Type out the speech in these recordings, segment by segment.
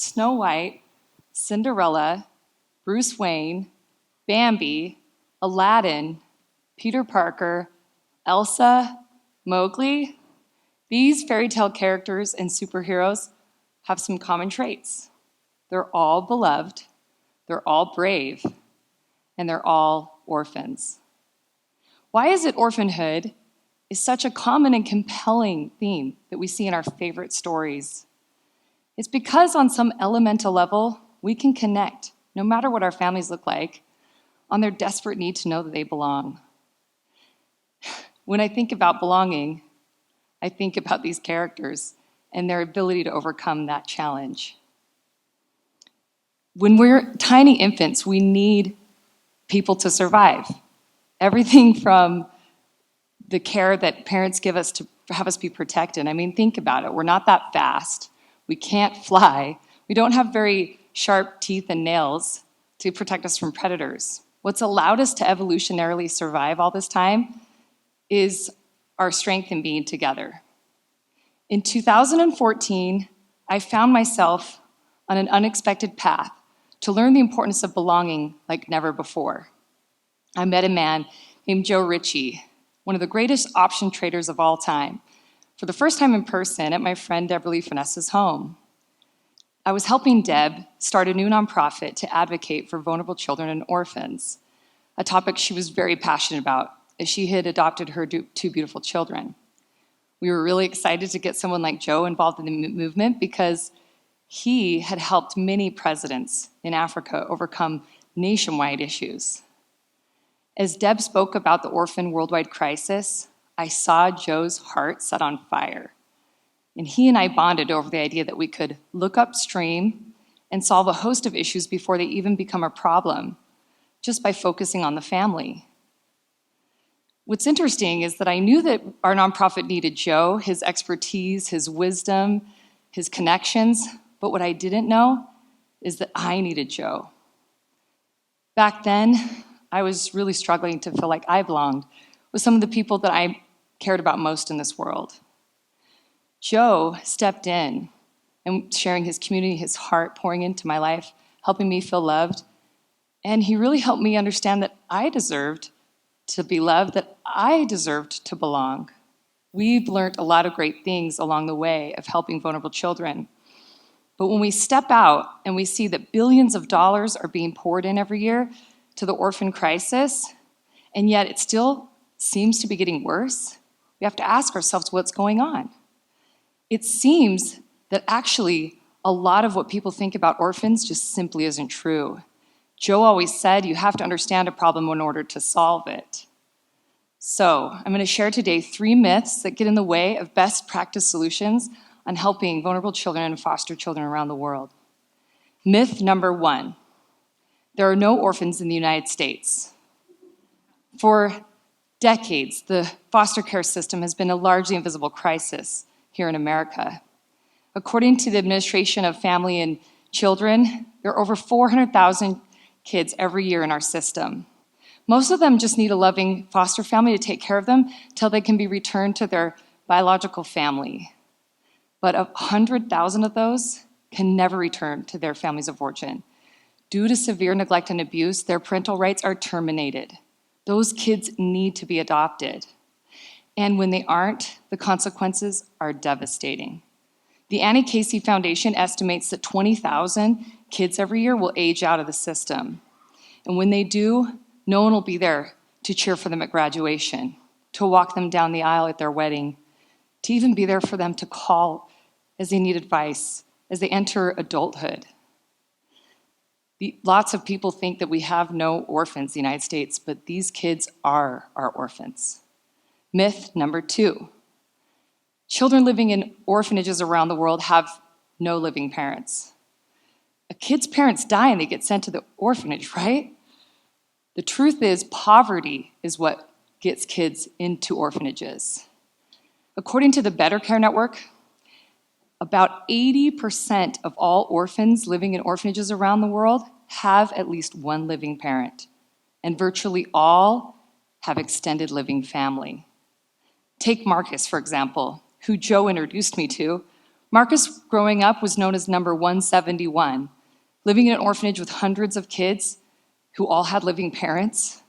Snow White, Cinderella, Bruce Wayne, Bambi, Aladdin, Peter Parker, Elsa, Mowgli. These fairy tale characters and superheroes have some common traits. They're all beloved, they're all brave, and they're all orphans. Why is it orphanhood is such a common and compelling theme that we see in our favorite stories? It's because on some elemental level, we can connect, no matter what our families look like, on their desperate need to know that they belong. When I think about belonging, I think about these characters and their ability to overcome that challenge. When we're tiny infants, we need people to survive. Everything from the care that parents give us to have us be protected. I mean, think about it. We're not that fast. We can't fly. We don't have very sharp teeth and nails to protect us from predators. What's allowed us to evolutionarily survive all this time is our strength in being together. In 2014, I found myself on an unexpected path to learn the importance of belonging like never before. I met a man named Joe Ritchie, one of the greatest option traders of all time, for the first time in person at my friend Deborah Lee Finessa's home. I was helping Deb start a new nonprofit to advocate for vulnerable children and orphans, a topic she was very passionate about as she had adopted her two beautiful children. We were really excited to get someone like Joe involved in the movement because he had helped many presidents in Africa overcome nationwide issues. As Deb spoke about the orphan worldwide crisis, I saw Joe's heart set on fire. And he and I bonded over the idea that we could look upstream and solve a host of issues before they even become a problem, just by focusing on the family. What's interesting is that I knew that our nonprofit needed Joe, his expertise, his wisdom, his connections, but what I didn't know is that I needed Joe. Back then, I was really struggling to feel like I belonged with some of the people that I cared about most in this world. Joe stepped in and sharing his community, his heart, pouring into my life, helping me feel loved. And he really helped me understand that I deserved to be loved, that I deserved to belong. We've learned a lot of great things along the way of helping vulnerable children. But when we step out and we see that billions of dollars are being poured in every year to the orphan crisis, and yet it still seems to be getting worse, we have to ask ourselves what's going on. It seems that actually a lot of what people think about orphans just simply isn't true. Joe always said you have to understand a problem in order to solve it. So I'm going to share today 3 myths that get in the way of best practice solutions on helping vulnerable children and foster children around the world. Myth number 1, there are no orphans in the United States. For decades, the foster care system has been a largely invisible crisis here in America. According to the Administration of Family and Children, there are over 400,000 kids every year in our system. Most of them just need a loving foster family to take care of them till they can be returned to their biological family. But 100,000 of those can never return to their families of origin. Due to severe neglect and abuse, their parental rights are terminated. Those kids need to be adopted. And when they aren't, the consequences are devastating. The Annie Casey Foundation estimates that 20,000 kids every year will age out of the system. And when they do, no one will be there to cheer for them at graduation, to walk them down the aisle at their wedding, to even be there for them to call as they need advice, as they enter adulthood. Lots of people think that we have no orphans in the United States, but these kids are our orphans. Myth number 2, children living in orphanages around the world have no living parents. A kid's parents die and they get sent to the orphanage, right? The truth is, poverty is what gets kids into orphanages. According to the Better Care Network, about 80% of all orphans living in orphanages around the world have at least one living parent, and virtually all have extended living family. Take Marcus, for example, who Joe introduced me to. Marcus, growing up, was known as number 171, living in an orphanage with hundreds of kids who all had living parents.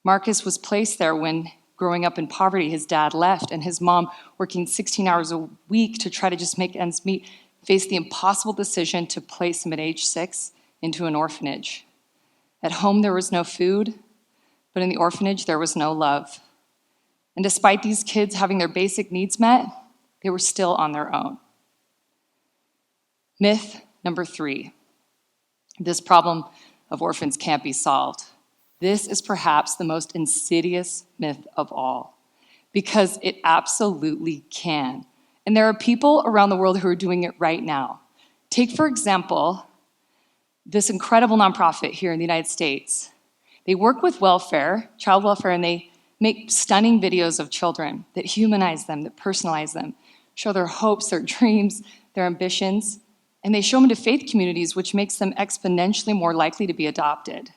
Marcus was placed there when, growing up in poverty, his dad left, and his mom, working 16 hours a week to try to just make ends meet, faced the impossible decision to place him at age 6 into an orphanage. At home, there was no food, but in the orphanage, there was no love. And despite these kids having their basic needs met, they were still on their own. Myth number 3. This problem of orphans can't be solved. This is perhaps the most insidious myth of all, because it absolutely can. And there are people around the world who are doing it right now. Take, for example, this incredible nonprofit here in the United States. They work with welfare, child welfare, and they make stunning videos of children that humanize them, that personalize them, show their hopes, their dreams, their ambitions, and they show them to faith communities, which makes them exponentially more likely to be adopted.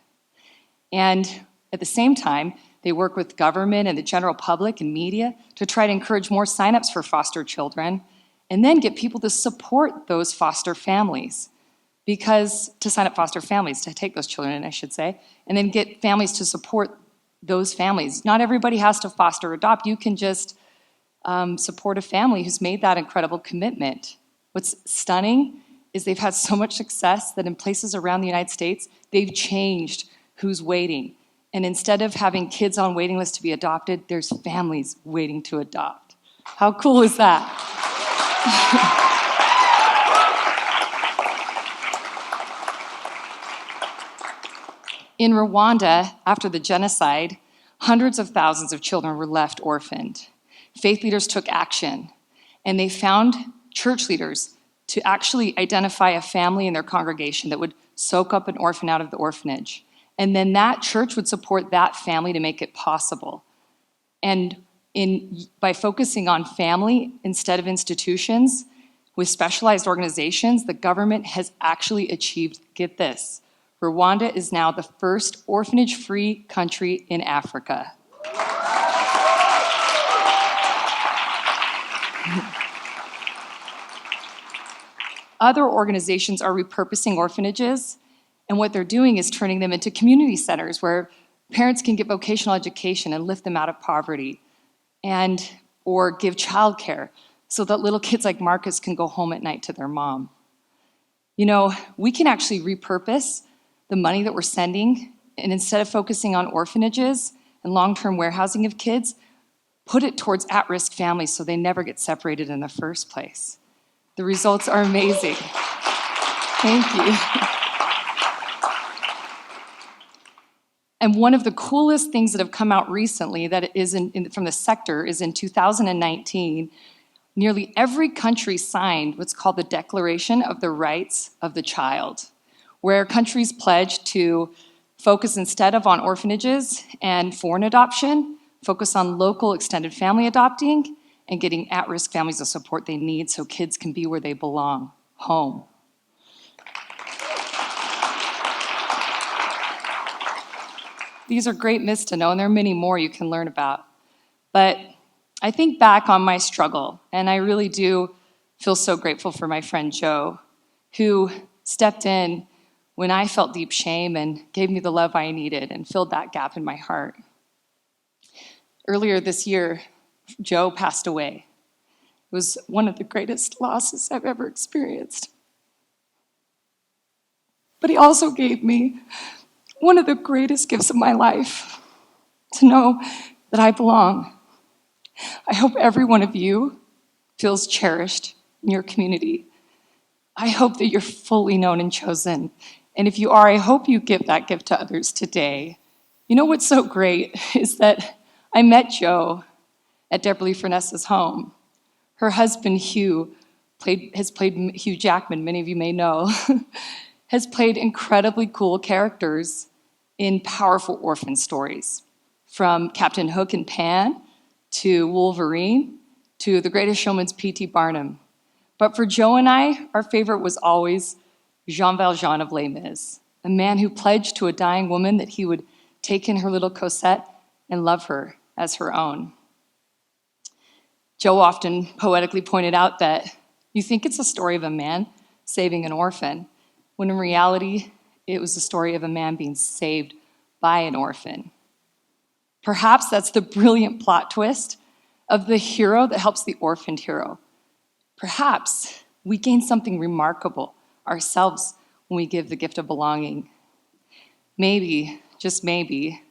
And at the same time, they work with government and the general public and media to try to encourage more signups for foster children, and then get people to support those foster families. Because to sign up foster families, to take those children in, I should say, and then get families to support those families. Not everybody has to foster or adopt. You can just support a family who's made that incredible commitment. What's stunning is they've had so much success that in places around the United States, they've changed who's waiting. And instead of having kids on waiting lists to be adopted, there's families waiting to adopt. How cool is that? In Rwanda, after the genocide, hundreds of thousands of children were left orphaned. Faith leaders took action, and they found church leaders to actually identify a family in their congregation that would soak up an orphan out of the orphanage. And then that church would support that family to make it possible. And by focusing on family instead of institutions, with specialized organizations, the government has actually achieved, get this, Rwanda is now the first orphanage-free country in Africa. Other organizations are repurposing orphanages, and what they're doing is turning them into community centers where parents can get vocational education and lift them out of poverty, or give childcare so that little kids like Marcus can go home at night to their mom. You know, we can actually repurpose the money that we're sending, and instead of focusing on orphanages and long-term warehousing of kids, put it towards at-risk families so they never get separated in the first place. The results are amazing. Thank you. And one of the coolest things that have come out recently that is from the sector is in 2019, nearly every country signed what's called the Declaration of the Rights of the Child, where countries pledge to focus instead of on orphanages and foreign adoption, focus on local extended family adopting and getting at-risk families the support they need so kids can be where they belong, home. These are great myths to know, and there are many more you can learn about. But I think back on my struggle, and I really do feel so grateful for my friend Joe, who stepped in when I felt deep shame and gave me the love I needed and filled that gap in my heart. Earlier this year, Joe passed away. It was one of the greatest losses I've ever experienced. But he also gave me one of the greatest gifts of my life, to know that I belong. I hope every one of you feels cherished in your community. I hope that you're fully known and chosen. And if you are, I hope you give that gift to others today. You know what's so great is that I met Joe at Deborah Lee Furness's home. Her husband, Hugh, has played Hugh Jackman, many of you may know, has played incredibly cool characters in powerful orphan stories, from Captain Hook and Pan to Wolverine to The Greatest Showman's P.T. Barnum. But for Joe and I, our favorite was always Jean Valjean of Les Mis, a man who pledged to a dying woman that he would take in her little Cosette and love her as her own. Joe often poetically pointed out that You think it's a story of a man saving an orphan, when in reality, it was the story of a man being saved by an orphan. Perhaps that's the brilliant plot twist of the hero that helps the orphaned hero. Perhaps we gain something remarkable ourselves when we give the gift of belonging. Maybe, just maybe,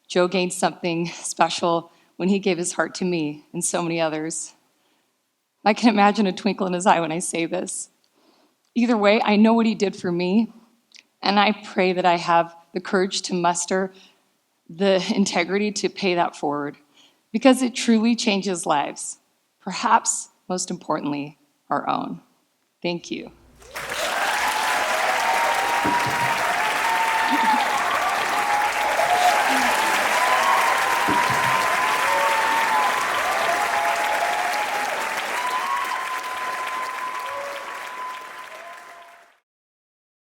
Joe gained something special when he gave his heart to me and so many others. I can imagine a twinkle in his eye when I say this. Either way, I know what he did for me, and I pray that I have the courage to muster the integrity to pay that forward, because it truly changes lives, perhaps most importantly, our own. Thank you.